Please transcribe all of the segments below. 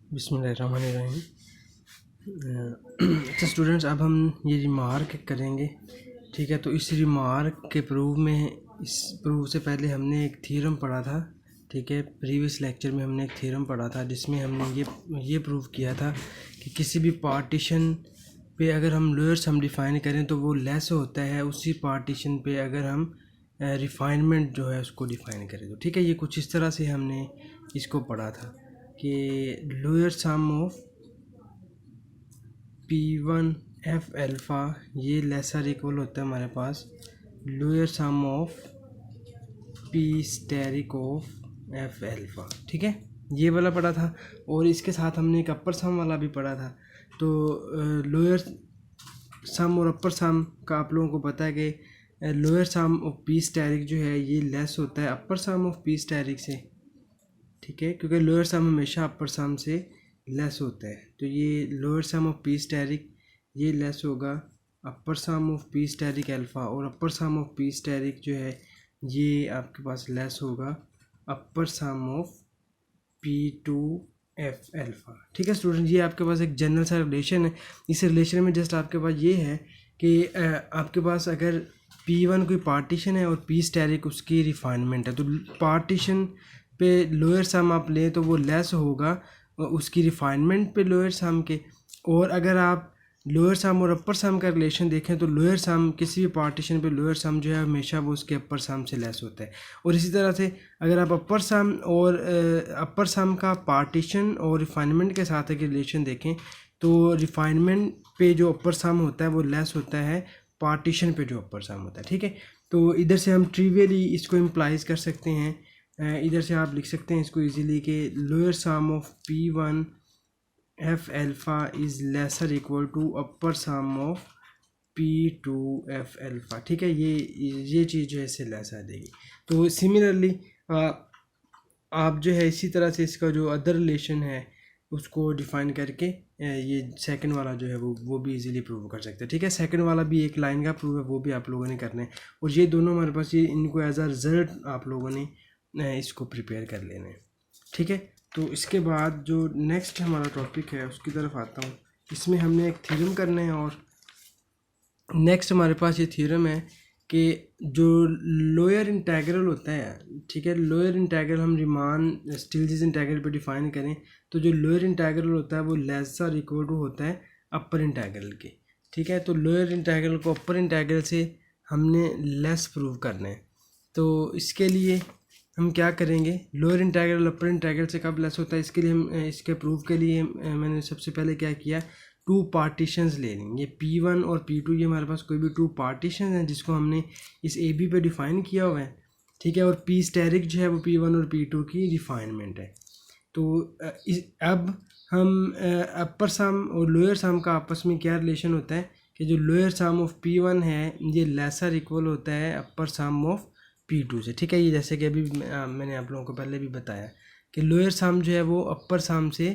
बिस्मिल्लाहिर्रहमानिर्रहीम। अच्छा स्टूडेंट्स, अब हम ये रिमार्क करेंगे, ठीक है। तो इस रिमार्क के इस प्रूव से पहले हमने एक थ्योरम पढ़ा था, ठीक है। प्रीवियस लेक्चर में हमने एक थ्योरम पढ़ा था जिसमें हमने ये प्रूव किया था कि किसी भी पार्टीशन पे अगर हम लोअर सम डिफ़ाइन करें तो वो लेस होता है उसी पार्टीशन पे अगर हम रिफाइनमेंट जो है उसको डिफ़ाइन करें तो, ठीक है। ये कुछ इस तरह से हमने इसको पढ़ा था कि lower sum of P1 F alpha ये लेसर इक्वल होता है हमारे पास lower sum of P asterisk of F alpha, ठीक है। ये वाला पढ़ा था और इसके साथ हमने एक अपर सम वाला भी पढ़ा था। तो लोअर सम और अपर सम का आप लोगों को पता है कि lower sum of P asterisk जो है ये लेस होता है upper sum of P asterisk से, ठीक है, क्योंकि लोअर सम हमेशा अपर सम से लेस होता है। तो ये lower sum of P asterisk ये लेस होगा upper sum of P asterisk alpha, और upper sum of P asterisk जो है ये आपके पास लेस होगा upper sum of P two F alpha, ठीक है स्टूडेंट। ये आपके पास एक जनरल सा रिलेशन है। इस रिलेशन में जस्ट आपके पास ये है कि आपके पास अगर P1 कोई पार्टीशन है और P स्टेरिक उसकी रिफाइनमेंट है, तो पार्टीशन पे लोअर सम आप लें तो वो लेस होगा उसकी रिफाइनमेंट पे लोअर सम के। और अगर आप लोअर सम और अपर सम का रिलेशन देखें तो लोअर सम किसी भी पार्टीशन पे लोअर सम जो है हमेशा वो उसके अपर सम से लेस होता है। और इसी तरह से अगर आप अपर सम और अपर सम का पार्टीशन और रिफाइनमेंट के साथ एक रिलेशन देखें तो रिफाइनमेंट पे जो अपर सम होता है वो लेस होता है पार्टीशन पे जो अपर सम होता है, ठीक है। तो इधर से हम ट्रिवियली इसको इम्प्लाइज कर सकते हैं, इधर से आप लिख सकते हैं इसको इजीली कि lower sum of P1 F alpha is lesser equal to upper sum of P2 F alpha, ठीक है। ये चीज़ जो है इससे लेस आ जाएगी। तो सिमिलरली आप जो है इसी तरह से इसका जो अदर रिलेशन है उसको डिफ़ाइन करके ये सेकंड वाला जो है वो भी इजीली प्रूव कर सकते हैं, ठीक है। सेकंड वाला भी एक लाइन का प्रूव है, वो भी आप लोगों ने करना है। और ये दोनों हमारे पास ये इनको एज अ रिज़ल्ट आप लोगों ने इसको प्रिपेयर कर लेना है, ठीक है। तो इसके बाद जो नेक्स्ट हमारा टॉपिक है उसकी तरफ आता हूँ। इसमें हमने एक थ्योरम करना है और नेक्स्ट हमारे पास ये थ्योरम है कि जो लोअर इंटीग्रल होता है, ठीक है, लोअर इंटीग्रल हम रीमान स्टिल्स इंटीग्रल पे डिफाइन करें तो जो लोअर इंटीग्रल होता है वो लेसर इक्वल टू होता है अपर इंटीग्रल के, ठीक है। तो लोअर इंटीग्रल को अपर इंटीग्रल से हमने लेस प्रूव करना है। तो इसके लिए हम क्या करेंगे, लोअर इंटीग्रल अपर इंटीग्रल से कब लेस होता है इसके लिए हम इसके प्रूफ के लिए मैंने सबसे पहले क्या किया, टू पार्टीशंस ले लेंगे। P1 और P2 ये हमारे पास कोई भी टू पार्टीशंस हैं जिसको हमने इस AB पे डिफ़ाइन किया हुआ है, ठीक है। और P स्टेरिक जो है वो P1 और P2 की रिफाइनमेंट है। तो अब हम अपर सम और लोअर सम का आपस में क्या रिलेशन होता है कि जो लोअर सम ऑफ P1 है ये लेसर इक्वल होता है अपर सम ऑफ P2 से, ठीक है। ये जैसे कि अभी मैंने आप लोगों को पहले भी बताया कि लोअर सम जो है वो अपर सम से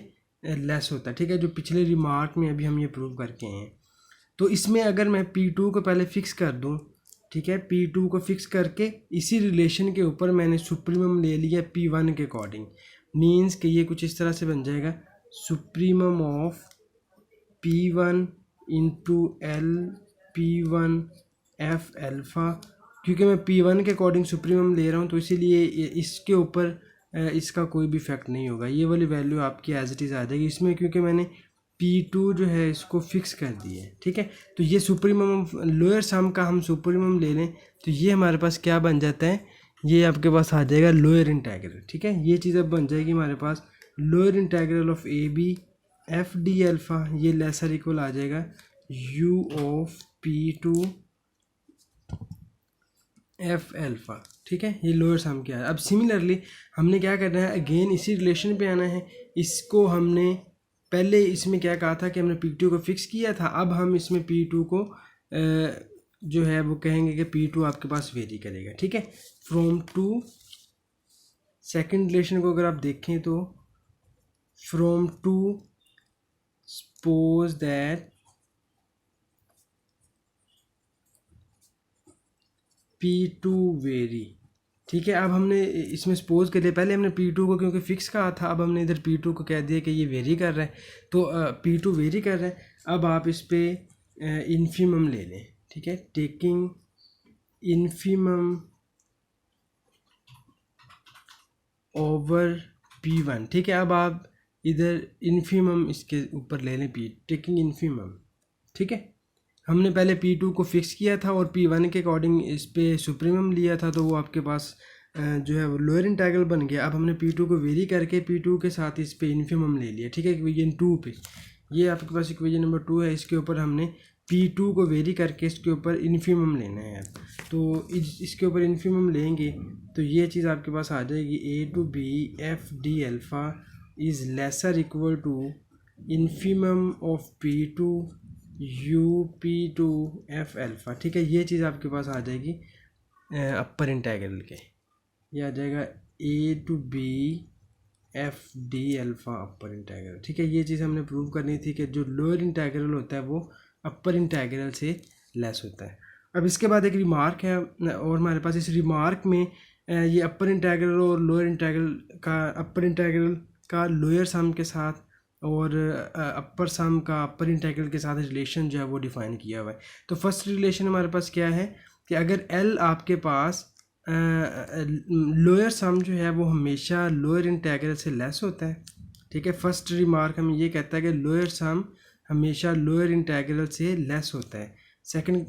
लेस होता है, ठीक है, जो पिछले रिमार्क में अभी हम ये प्रूव करके हैं। तो इसमें अगर मैं P2 को पहले फिक्स कर दूं, ठीक है, P2 को फिक्स करके इसी रिलेशन के ऊपर मैंने सुप्रीमम ले लिया P1 के अकॉर्डिंग, मीन्स कि ये कुछ इस तरह से बन जाएगा supremum of P1 into L P1 F alpha. क्योंकि मैं P1 के अकॉर्डिंग सुप्रीमम ले रहा हूँ तो इसीलिए इसके ऊपर इसका कोई भी इफेक्ट नहीं होगा, ये वाली वैल्यू आपकी एज इट इज़ आ जाएगी इसमें, क्योंकि मैंने P2 जो है इसको फिक्स कर दिया है, ठीक है। तो ये सुप्रीमम लोअर सम का हम सुप्रीमम ले लें तो ये हमारे पास क्या बन जाता है, ये आपके पास आ जाएगा लोअर इंटीग्रल, ठीक है। ये चीज़ अब बन जाएगी हमारे पास lower integral of AB F D alpha, ये लेसर इक्वल आ जाएगा U of P2 F alpha, ठीक है। ये लोअर सम क्या है। अब सिमिलरली हमने क्या करना है, अगेन इसी रिलेशन पे आना है। इसको हमने पहले इसमें क्या कहा था कि हमने P2 को फिक्स किया था, अब हम इसमें P2 को जो है वो कहेंगे कि P2 आपके पास वेरी करेगा, ठीक है। फ्रॉम टू सेकेंड रिलेशन को अगर आप देखें तो from to suppose that P2 vary, ठीक है। अब हमने इसमें सपोज कर लिया, पहले हमने P2 को क्योंकि फिक्स कहा था, अब हमने इधर P2 को कह दिया कि ये वेरी कर रहा है, तो P2 वेरी कर रहा है। अब आप इस पर इन्फीमम ले लें, ठीक है, टेकिंग इन्फीमम ओवर P1, ठीक है। अब आप इधर इन्फीमम इसके ऊपर ले लें, टेकिंग इन्फीमम, ठीक है। हमने पहले P2 को फिक्स किया था और P1 के अकॉर्डिंग इस पे सुप्रीमम लिया था, तो वो आपके पास जो है वो लोअर इंटीग्रल बन गया। अब हमने P2 को वेरी करके P2 के साथ इस पे इन्फीमम ले लिया, ठीक है, इक्वेशन 2 पे। ये आपके पास इक्वेशन नंबर 2 है, इसके ऊपर हमने P2 को वेरी करके इसके ऊपर इन्फीमम लेना है। तो इसके ऊपर इन्फीमम लेंगे तो ये चीज़ आपके पास आ जाएगी, A to B F D alpha is lesser equal to infimum of P2 UP2 F alpha, ठीक है। ये चीज़ आपके पास आ जाएगी अपर इंटीग्रल के, ये आ जाएगा A to B F D alpha upper integral, ठीक है। ये चीज़ हमने प्रूव करनी थी कि जो लोअर इंटीग्रल होता है वो अपर इंटीग्रल से लेस होता है। अब इसके बाद एक रिमार्क है, और हमारे पास इस रिमार्क में ये अपर इंटीग्रल और लोअर इंटीग्रल का, अपर इंटीग्रल का लोअर सम के साथ और अपर सम का अपर इंटीग्रल के साथ रिलेशन जो है वो डिफ़ाइन किया हुआ है। तो फर्स्ट रिलेशन हमारे पास क्या है कि अगर L आपके पास लोअर सम जो है वो हमेशा लोअर इंटीग्रल से लेस होता है, ठीक है। फर्स्ट रिमार्क हमें ये कहता है कि लोअर सम हमेशा लोअर इंटीग्रल से लेस होता है। सेकंड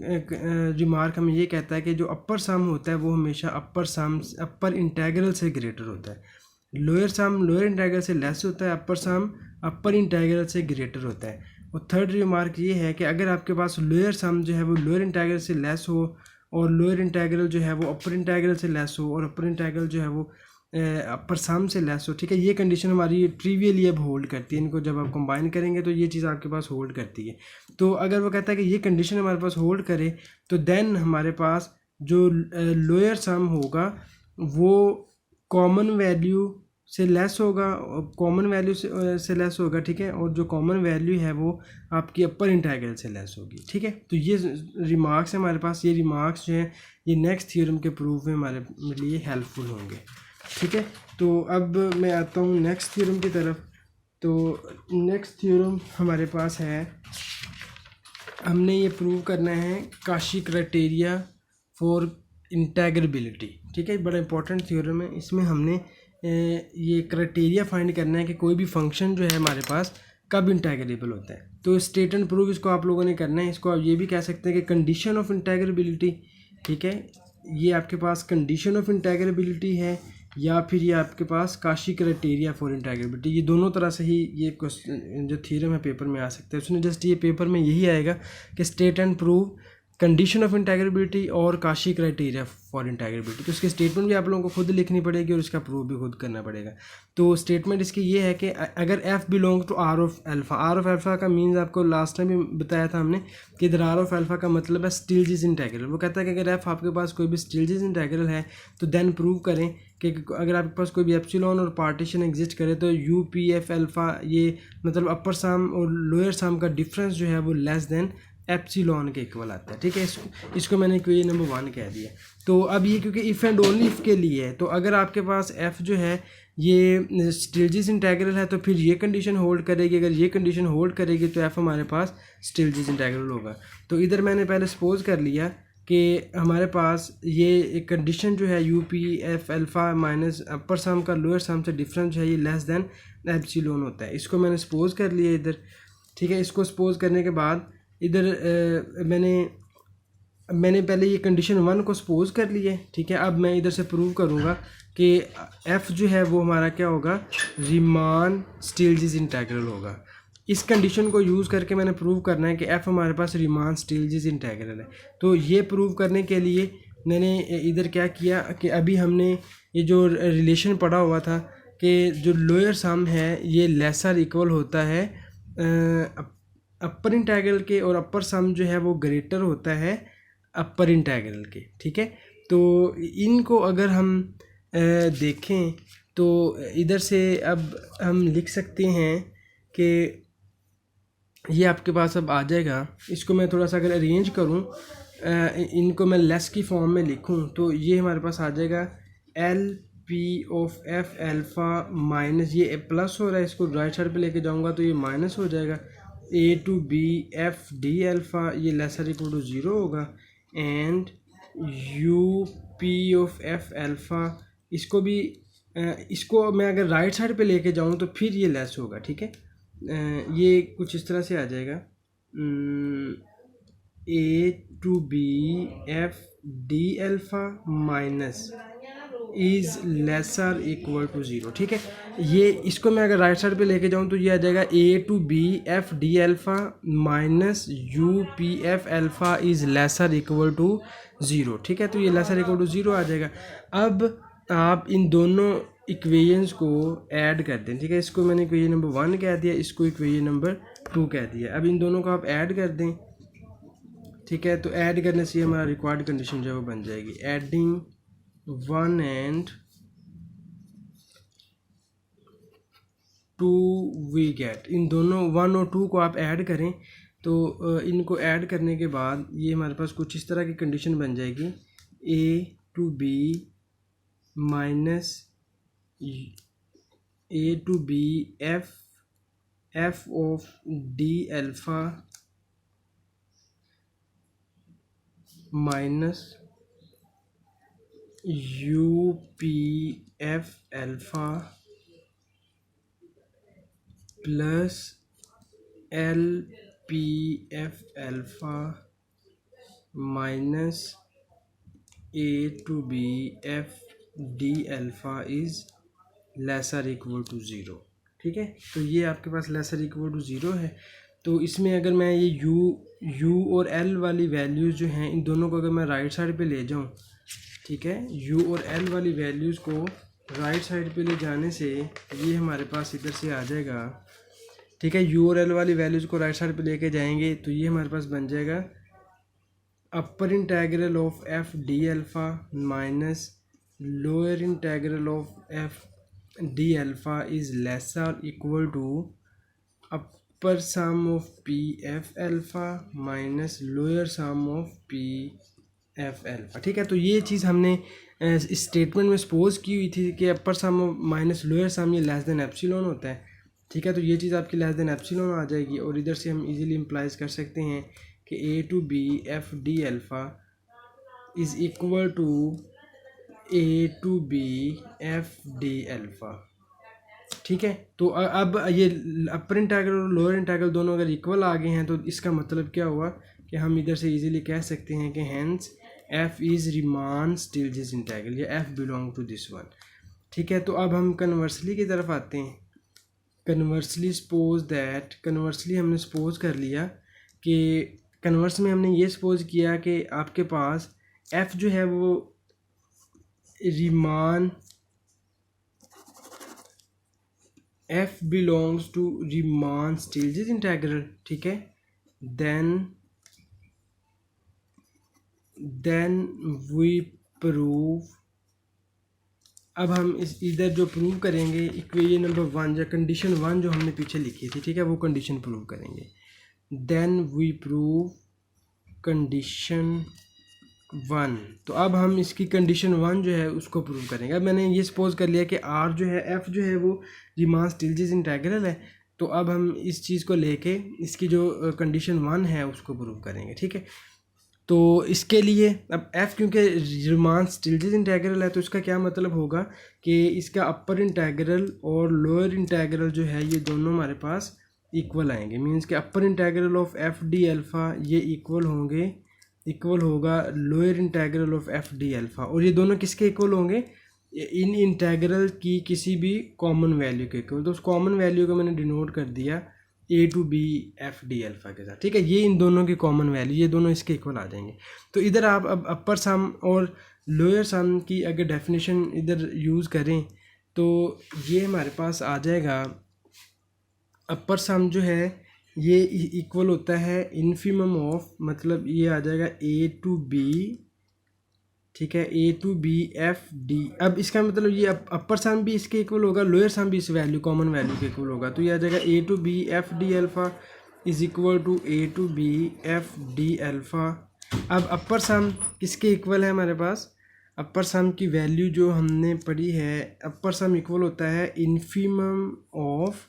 रिमार्क हमें ये कहता है कि जो अपर सम होता है वो हमेशा अपर इंटीग्रल से ग्रेटर होता है। लोअर सम लोअर इंटीग्रल से लेस होता है, अपर सम अपर इंटीग्रल से ग्रेटर होता है। और थर्ड रिमार्क ये है कि अगर आपके पास लोअर सम जो है वो लोअर इंटीग्रल से लेस हो और लोअर इंटीग्रल जो है वो अपर इंटीग्रल से लेस हो और अपर इंटीग्रल जो है वो अपर सम से लेस हो, ठीक है, ये कंडीशन हमारी ट्रिवियली अब होल्ड करती है। इनको जब आप कंबाइन करेंगे तो ये चीज़ आपके पास होल्ड करती है। तो अगर वो कहता है कि ये कंडीशन हमारे पास होल्ड करे तो देन हमारे पास जो लोअर सम होगा वो कॉमन वैल्यू से लेस होगा, कॉमन वैल्यू से लेस होगा, ठीक है, और जो कॉमन वैल्यू है वो आपकी अपर इंटीग्रल से लेस होगी, ठीक है। तो ये रिमार्क्स है हमारे पास, ये रिमार्क्स जो हैं ये नेक्स्ट थ्योरम के प्रूफ में हमारे लिए हेल्पफुल होंगे, ठीक है। तो अब मैं आता हूँ नेक्स्ट थ्योरम की तरफ। तो नेक्स्ट थ्योरम हमारे पास है, हमने ये प्रूव करना है काशी क्राइटेरिया फॉर इंटीग्रेबिलिटी, ठीक है, बड़ा इंपॉर्टेंट थ्योरम है। इसमें हमने ये क्राइटेरिया फाइंड करना है कि कोई भी फंक्शन जो है हमारे पास कब इंटीग्रेबल होता है। तो स्टेट एंड प्रूव इसको आप लोगों ने करना है। इसको आप ये भी कह सकते हैं कि कंडीशन ऑफ इंटीग्रेबिलिटी, ठीक है, ये आपके पास कंडीशन ऑफ इंटीग्रेबिलिटी है या फिर ये आपके पास काशी क्राइटेरिया फॉर इंटीग्रेबिलिटी, ये दोनों तरह से ही ये क्वेश्चन जो थ्योरम है पेपर में आ सकता है। उसने जस्ट ये पेपर में यही आएगा कि state and prove condition of integrability और काशी क्राइटेरिया फॉर इंटीग्रेबिलिटी। तो इसकी स्टेटमेंट भी आप लोगों को खुद लिखनी पड़ेगी और इसका प्रूव भी खुद करना पड़ेगा। तो स्टेटमेंट इसकी ये है कि अगर f belong to r of alpha, r of alpha का मीन्स आपको लास्ट टाइम भी बताया था हमने कि इधर r ऑफ अल्फ़ा का मतलब है स्टिल्जिस इंटीग्रल। वो कहता है कि अगर f आपके पास कोई भी स्टिल्जिस इंटीग्रल है तो देन प्रूव करें कि अगर आपके पास कोई भी एप्सिलॉन और पार्टीशन एग्जिस्ट करे तो u p f अल्फ़ा, ये मतलब अपर सम और लोअर सम का डिफरेंस जो है वो लेस देन एप्सिलॉन के इक्वल आता है, ठीक है। इसको मैंने इक्वेशन नंबर 1 कह दिया। तो अब ये क्योंकि इफ़ एंड ओनली इफ़ के लिए है, तो अगर आपके पास f जो है ये स्टिल्जिस इंटीग्रल है तो फिर ये कंडीशन होल्ड करेगी। अगर ये कंडीशन होल्ड करेगी तो f हमारे पास स्टिल्जिस इंटीग्रल होगा। तो इधर मैंने पहले सपोज कर लिया कि हमारे पास ये एक कंडीशन जो है u p f alpha minus upper sum का लोअर सम से डिफरेंस जो है ये लेस देन एप्सिलॉन होता है। इसको मैंने सपोज कर लिया इधर, ठीक है। इसको सपोज करने के बाद इधर मैंने पहले ये कंडीशन 1 को सपोज कर लिया है, ठीक है। अब मैं इधर से प्रूव करूँगा कि f जो है वो हमारा क्या होगा, रीमान स्टिल्जिस इंटीग्रल होगा। इस कंडीशन को यूज़ करके मैंने प्रूव करना है कि f हमारे पास रीमान स्टिल्जिस इंटीग्रल है। तो ये प्रूव करने के लिए मैंने इधर क्या किया कि अभी हमने ये जो रिलेशन पढ़ा हुआ था कि जो लोअर सम है ये लेसर इक्वल होता है अपर इंटीग्रल के और अपर सम जो है वो ग्रेटर होता है अपर इंटीग्रल के, ठीक है। तो इनको अगर हम देखें तो इधर से अब हम लिख सकते हैं कि ये आपके पास अब आ जाएगा। इसको मैं थोड़ा सा अगर अरेंज करूं, इनको मैं लेस की फॉर्म में लिखूं तो ये हमारे पास आ जाएगा L P of F alpha minus, ये प्लस हो रहा है, इसको राइट साइड पे लेके जाऊंगा तो ये माइनस हो जाएगा, A to B F D alpha ये लेसर इक्वल टू ज़ीरो होगा, and U P of F alpha इसको भी इसको मैं अगर राइट साइड पे लेके जाऊँ तो फिर ये लेस होगा, ठीक है। ये कुछ इस तरह से आ जाएगा, A to B F D alpha minus is lesser equal to zero, ठीक है। ये इसको मैं अगर राइट साइड पे लेके जाऊँ तो ये आ जाएगा A to B F D alpha minus U P F alpha is lesser equal to zero, ठीक है। तो ये लेसर इक्वल टू ज़ीरो आ जाएगा। अब आप इन दोनों इक्वेशंस को ऐड कर दें, ठीक है। इसको मैंने इक्वेशन नंबर 1 कह दिया, इसको इक्वेशन नंबर 2 कह दिया। अब इन दोनों को आप ऐड कर दें, ठीक है। तो ऐड करने से हमारा रिक्वायर्ड कंडीशन जो है वो बन जाएगी, एडिंग 1 and 2 वी गेट, इन दोनों 1 और 2 को आप ऐड करें तो इनको ऐड करने के बाद ये हमारे पास कुछ इस तरह की कंडीशन बन जाएगी, A to B minus A to B F of D alpha minus U P F alpha plus L P F alpha minus A to B F D alpha is lesser equal to zero, ठीक है। तो ये आपके पास lesser equal to zero है। तो इसमें अगर मैं ये यू और एल वाली वैल्यूज़ जो हैं इन दोनों को अगर मैं राइट साइड पे ले जाऊँ, ठीक है, यू और एल वाली वैल्यूज़ को राइट साइड पे ले जाने से ये हमारे पास इधर से आ जाएगा, ठीक है। यू और एल वाली वैल्यूज़ को राइट साइड पे लेके जाएंगे तो ये हमारे पास बन जाएगा upper integral of F D alpha minus lower integral of F D alpha is lesser equal to upper sum of P F alpha minus lower sum of P F alpha, ठीक है। तो ये चीज़ हमने इस स्टेटमेंट में suppose की हुई थी कि अपर सम माइनस लोअर सम ये लेस देन एप्सिलॉन होता है, ठीक है। तो ये चीज़ आपकी लेस देन एप्सिलॉन आ जाएगी और इधर से हम इजीली इम्प्लाइज कर सकते हैं कि A to B F D alpha is equal to A to B F D alpha, ठीक है। तो अब ये अपर इंटीग्रल और लोअर इंटीग्रल दोनों अगर इक्वल आ गए हैं तो इसका मतलब क्या हुआ कि हम इधर से इजीली कह सकते हैं कि hence F is Riemann still this integral या F belong to this one, ठीक है। तो अब हम कन्वर्सली की तरफ आते हैं। कन्वर्सली सपोज दैट, कन्वर्सली हमने सपोज कर लिया कि कन्वर्स में हमने ये सपोज किया कि आपके पास एफ जो है वो Riemann F belongs to Riemann still this integral, ठीक है। देन वी प्रूव, अब हम इस इधर जो प्रूव करेंगे इक्वेशन नंबर 1 या कंडीशन 1 जो हमने पीछे लिखी थी, ठीक है, वो कंडीशन प्रूव करेंगे। देन वी प्रूव कंडीशन 1, तो अब हम इसकी कंडीशन 1 जो है उसको प्रूव करेंगे। अब मैंने ये सपोज कर लिया कि आर जो है एफ जो है वो रिमान स्टिल दिस इंटीग्रल है, तो अब हम इस चीज़ को लेके इसकी जो कंडीशन 1 है उसको प्रूव करेंगे, ठीक है। तो इसके लिए अब f क्योंकि रिमान स्टिल दिस इंटीग्रल है तो इसका क्या मतलब होगा कि इसका अपर इंटीग्रल और लोअर इंटीग्रल जो है ये दोनों हमारे पास इक्वल आएंगे। मींस कि upper integral of F D alpha ये इक्वल होगा lower integral of F D alpha, और ये दोनों किसके इक्वल होंगे, इन इंटीग्रल की किसी भी कॉमन वैल्यू के इक्वल। तो उस कॉमन वैल्यू को मैंने डिनोट कर दिया A to B F D alpha के साथ, ठीक है। ये इन दोनों की कॉमन वैल्यू, ये दोनों इसके इक्वल आ जाएंगे। तो इधर आप अब अपर सम और लोअर सम की अगर डेफिनेशन इधर यूज़ करें तो ये हमारे पास आ जाएगा, अपर सम जो है ये इक्वल होता है इन्फिमम ऑफ, मतलब ये आ जाएगा ए टू बी, ठीक है, ए टू बी एफ डी। अब इसका मतलब ये अपर सम भी इसके इक्वल होगा, लोअर सम भी इस वैल्यू कॉमन वैल्यू के इक्वल होगा। तो ये आ जाएगा A to B F D alpha is equal to A to B F D alpha. अब अपर सम किसके इक्वल है हमारे पास, अपर सम की वैल्यू जो हमने पढ़ी है, अपर सम इक्वल होता है इन्फीमम ऑफ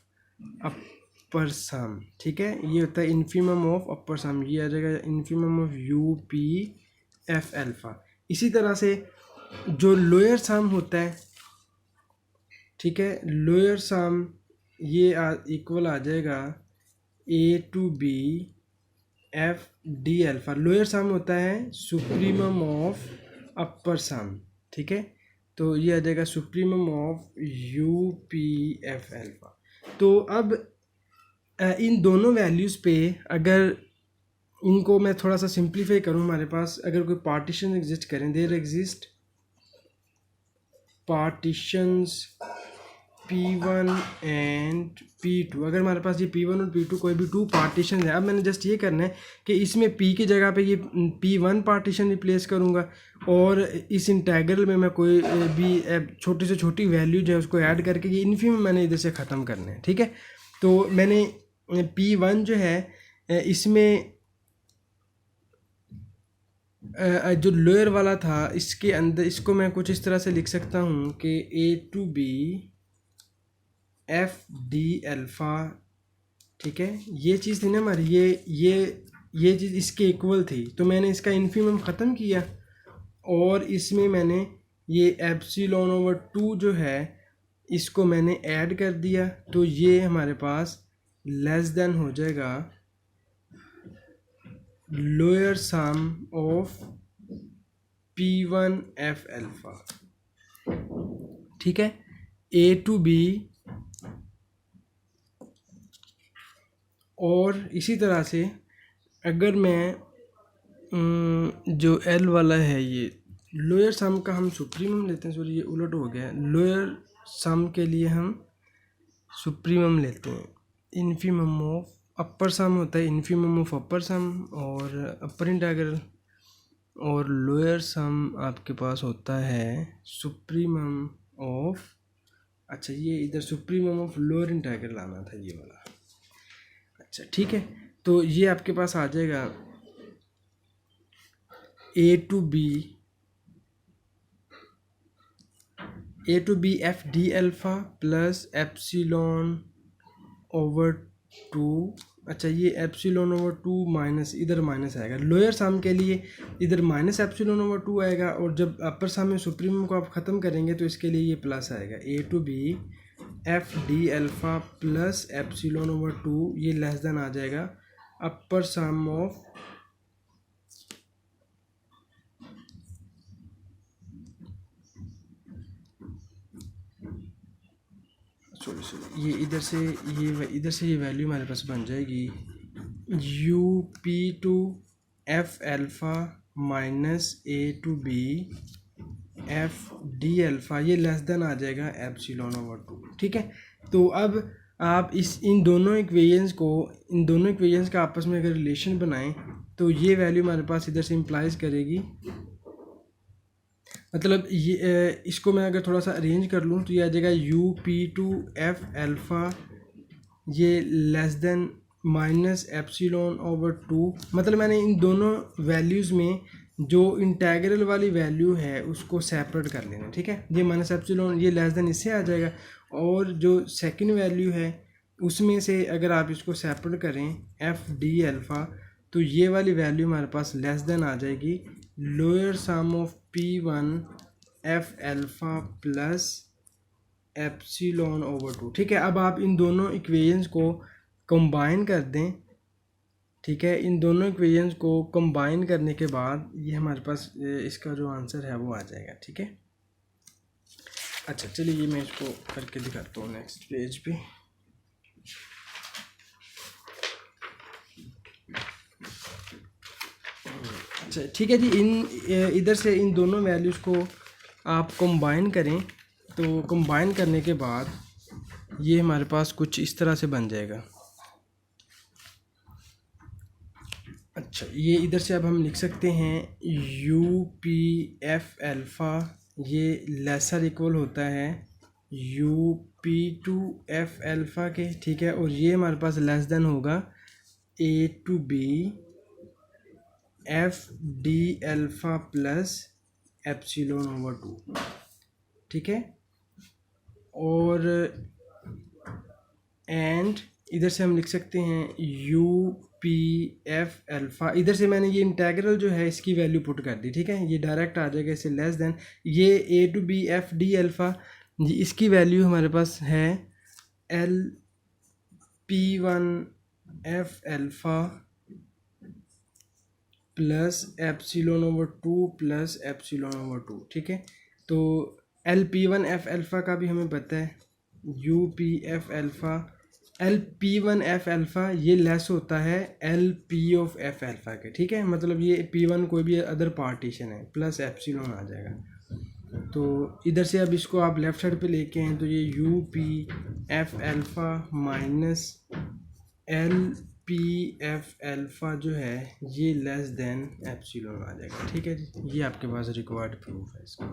अपर सम, ठीक है, ये होता है इन्फीमम ऑफ अपर सम, ये आ जाएगा infimum of you P F alpha. इसी तरह से जो लोअर सम होता है, ठीक है, लोअर सम ये इक्वल आ जाएगा A to B F D alpha. Lower sum होता है सुप्रीमम ऑफ अपर सम, ठीक है, तो ये आ जाएगा supremum of you P F alpha. तो अब इन दोनों वैल्यूज़ पे अगर इनको मैं थोड़ा सा सिंप्लीफाई करूँ, हमारे पास अगर कोई पार्टीशन एग्जिस्ट करें, there exist partitions P1 and P2, अगर हमारे पास ये P1 और P2 कोई भी 2 पार्टीशन है, अब मैंने जस्ट ये करना है कि इसमें P की जगह पे ये P1 पार्टीशन रिप्लेस करूँगा और इस इंटेग्रल में मैं कोई भी छोटी से छोटी वैल्यू जो है उसको ऐड करके ये इन्फीमम मैंने इधर से ख़त्म करना है, ठीक है। तो मैंने P1 जो है इसमें जो लोअर वाला था इसके अंदर इसको मैं कुछ इस तरह से लिख सकता हूँ कि A to B F D alpha, ठीक है, ये चीज़ थी ना हमारी, ये चीज़ इसके इक्वल थी, तो मैंने इसका इन्फीमम ख़त्म किया और इसमें मैंने ये एप्सिलॉन ओवर 2 जो है इसको मैंने ऐड कर दिया, तो ये हमारे पास लेस देन हो जाएगा lower sum of P1 F alpha, ठीक है, ए टू बी। और इसी तरह से अगर मैं जो L वाला है ये लोअर सम का हम सुप्रीमम लेते हैं, सॉरी ये उलट हो गया, लोअर सम के लिए हम सुप्रीमम लेते हैं, इन्फीमम ऑफ अपर सम होता है इन्फीमम ऑफ अपर सम और अपर इंटीग्रल, और लोअर सम आपके पास होता है सुप्रीमम ऑफ, अच्छा ये इधर सुप्रीमम ऑफ लोअर इंटीग्रल आना था ये वाला, अच्छा ठीक है। तो ये आपके पास आ जाएगा A to B F D alpha plus epsilon over 2, अच्छा ये एप्सिलॉन ओवर 2 माइनस इधर माइनस आएगा, लोअर सम के लिए इधर माइनस एप्सिलॉन ओवर 2 आएगा, और जब अपर सम में सुप्रीमम को आप ख़त्म करेंगे तो इसके लिए ये प्लस आएगा, A to B F D alpha plus epsilon over 2, ये लेस देन आ जाएगा अपर सम ऑफ सॉरी ये इधर से ये वैल्यू हमारे पास बन जाएगी U P two F alpha minus A to B F D alpha, ये लेस देन आ जाएगा एप्सिलॉन ओवर 2, ठीक है। तो अब आप इन दोनों इक्वेशंस का आपस में अगर रिलेशन बनाएं तो ये वैल्यू हमारे पास इधर से इम्प्लाइज करेगी, मतलब ये इसको मैं अगर थोड़ा सा अरेंज कर लूँ तो ये आ जाएगा U P two F alpha ये less than minus epsilon over 2, मतलब मैंने इन दोनों वैल्यूज़ में जो इंटेग्रल वाली वैल्यू है उसको सेपरेट कर लेना, ठीक है, ये माइनस एप्सिलॉन ये लेस देन इससे आ जाएगा, और जो सेकंड वैल्यू है उसमें से अगर आप इसको सेपरेट करें एफ डी अल्फ़ा, तो ये वाली वैल्यू हमारे पास लेस देन आ जाएगी lower sum of P1 F alpha plus epsilon over 2, ठीक है। अब आप इन दोनों इक्वेशंस को कंबाइन कर दें, ठीक है, इन दोनों इक्वेशंस को कंबाइन करने के बाद ये हमारे पास इसका जो आंसर है वो आ जाएगा, ठीक है। अच्छा चलिए ये मैं इसको करके दिखाता हूँ नेक्स्ट पेज पे। अच्छा ठीक है जी, इधर से इन दोनों वैल्यूज़ को आप कंबाइन करें, तो कंबाइन करने के बाद ये हमारे पास कुछ इस तरह से बन जाएगा। अच्छा ये इधर से अब हम लिख सकते हैं यू पी एफ एल्फ़ा ये लेसर इक्वल होता है U P two F alpha के, ठीक है, और ये हमारे पास लेस देन होगा A to B F D alpha plus epsilon over 2, ठीक है। और एंड इधर से हम लिख सकते हैं यू पी एफ अल्फ़ा, इधर से मैंने ये इंटेग्रल जो है इसकी वैल्यू पुट कर दी, ठीक है। ये डायरेक्ट आ जाएगा इससे लेस देन ये A to B F D alpha, इसकी वैल्यू हमारे पास है L P one F alpha plus epsilon over 2 plus epsilon over 2, ठीक है। तो L P one F alpha का भी हमें पता है U P F alpha, L P one F alpha ये लेस होता है L P of F alpha के, ठीक है। मतलब ये पी वन कोई भी अदर पार्टीशन है, प्लस एप्सिलॉन आ जाएगा। तो इधर से अब इसको आप लेफ़्ट साइड पे लेके हैं तो ये you P F alpha minus L P F alpha जो है ये लेस देन एप्सिलॉन आ जाएगा, ठीक है जी। ये आपके पास रिक्वायर्ड प्रूफ है इसका।